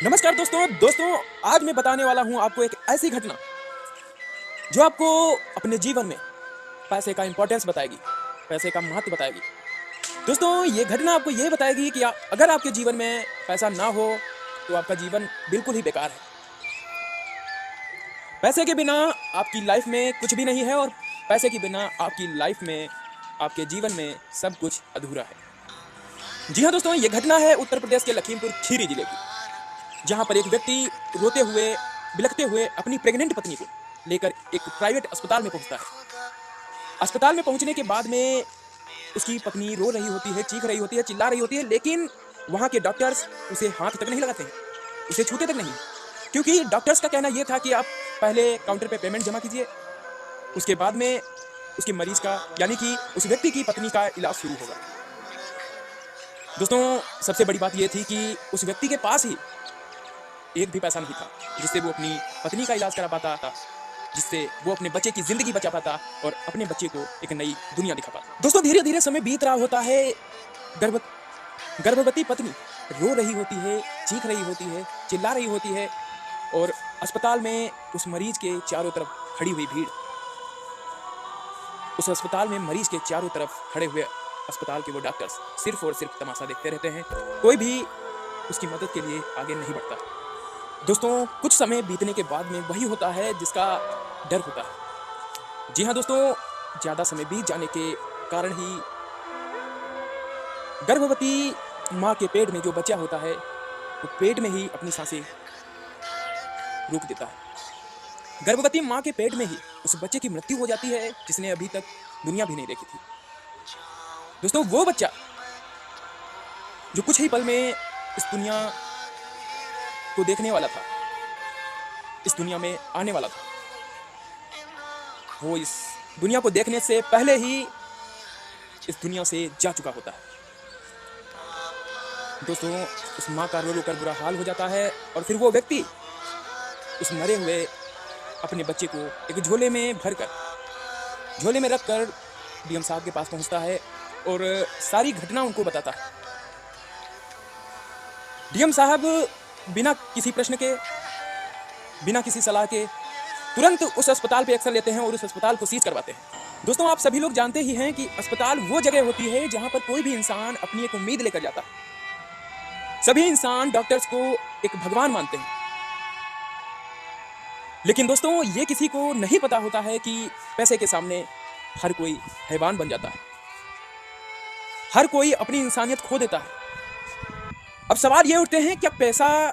नमस्कार दोस्तों आज मैं बताने वाला हूं आपको एक ऐसी घटना जो आपको अपने जीवन में पैसे का इंपॉर्टेंस बताएगी, पैसे का महत्व बताएगी। दोस्तों ये घटना आपको ये बताएगी कि अगर आपके जीवन में पैसा ना हो तो आपका जीवन बिल्कुल ही बेकार है। पैसे के बिना आपकी लाइफ में कुछ भी नहीं है और पैसे के बिना आपकी लाइफ में, आपके जीवन में सब कुछ अधूरा है। जी हाँ दोस्तों, ये घटना है उत्तर प्रदेश के लखीमपुर खीरी जिले की, जहां पर एक व्यक्ति रोते हुए, बिलखते हुए अपनी प्रेग्नेंट पत्नी को लेकर एक प्राइवेट अस्पताल में पहुंचता है। अस्पताल में पहुंचने के बाद में उसकी पत्नी रो रही होती है, चीख रही होती है, चिल्ला रही होती है, लेकिन वहां के डॉक्टर्स उसे हाथ तक नहीं लगाते हैं, उसे छूते तक नहीं, क्योंकि डॉक्टर्स का कहना यह था कि आप पहले काउंटर पे पेमेंट जमा कीजिए, उसके बाद में उसके मरीज का, यानी कि उस व्यक्ति की पत्नी का इलाज शुरू होगा। दोस्तों सबसे बड़ी बात यह थी कि उस व्यक्ति के पास ही एक भी पैसा नहीं था जिससे वो अपनी पत्नी का इलाज करा पाता था, जिससे वो अपने बच्चे की जिंदगी बचा पाता और अपने बच्चे को एक नई दुनिया दिखा पाता। दोस्तों धीरे धीरे समय बीत रहा होता है, गर्भवती पत्नी रो रही होती है, चीख रही होती है, चिल्ला रही होती है और अस्पताल में उस मरीज के चारों तरफ खड़ी हुई भीड़, उस अस्पताल में मरीज के चारों तरफ खड़े हुए अस्पताल के वो डॉक्टर्स सिर्फ और सिर्फ तमाशा देखते रहते हैं, कोई भी उसकी मदद के लिए आगे नहीं बढ़ता। दोस्तों कुछ समय बीतने के बाद में वही होता है जिसका डर होता है। जी हाँ दोस्तों, ज्यादा समय बीत जाने के कारण ही गर्भवती माँ के पेट में जो बच्चा होता है वो पेट में ही अपनी सांसें रोक देता है। गर्भवती माँ के पेट में ही उस बच्चे की मृत्यु हो जाती है जिसने अभी तक दुनिया भी नहीं देखी थी। दोस्तों वो बच्चा जो कुछ ही पल में इस दुनिया को देखने वाला था, इस दुनिया में आने वाला था, वो इस दुनिया को देखने से पहले ही इस दुनिया से जा चुका होता है। दोस्तों उस माँ का रो रो कर बुरा हाल हो जाता है और फिर वो व्यक्ति उस मरे हुए अपने बच्चे को एक झोले में भरकर, झोले में रखकर डीएम साहब के पास पहुंचता है और सारी घटना उनको बताता है। डीएम साहब बिना किसी प्रश्न के, बिना किसी सलाह के तुरंत उस अस्पताल पे एक्शन लेते हैं और उस अस्पताल को सीज करवाते हैं। दोस्तों आप सभी लोग जानते ही हैं कि अस्पताल वो जगह होती है जहां पर कोई भी इंसान अपनी एक उम्मीद लेकर जाता है। सभी इंसान डॉक्टर्स को एक भगवान मानते हैं, लेकिन दोस्तों ये किसी को नहीं पता होता है कि पैसे के सामने हर कोई हैवान बन जाता है, हर कोई अपनी इंसानियत खो देता है। अब सवाल ये उठते हैं, क्या पैसा